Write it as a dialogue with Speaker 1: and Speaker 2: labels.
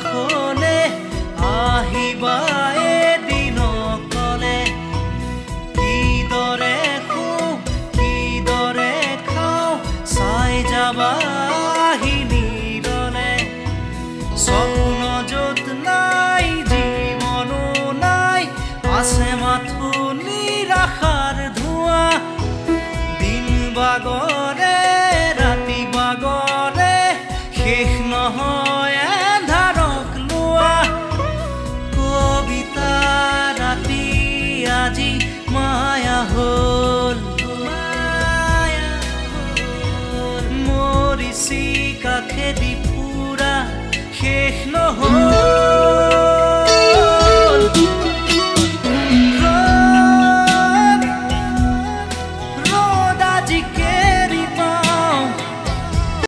Speaker 1: কাষলে আহিবা এদিন অকলে কিদৰে শুওঁ কিদৰে খাওঁ চাই যাবা নীৰলে স্বপ্ন য'ত নাই জীৱনো নাই আছে মাথো নিৰাশাৰ ধোঁৱা দিন বাগৰে ৰাতি বাগৰে শেষ নহয় এন্ধাৰক লোৱা কবিতা ৰাতি আজি মায়া হ'ল মৰিচি কাষেদি ফুৰা শেষ নহ'ল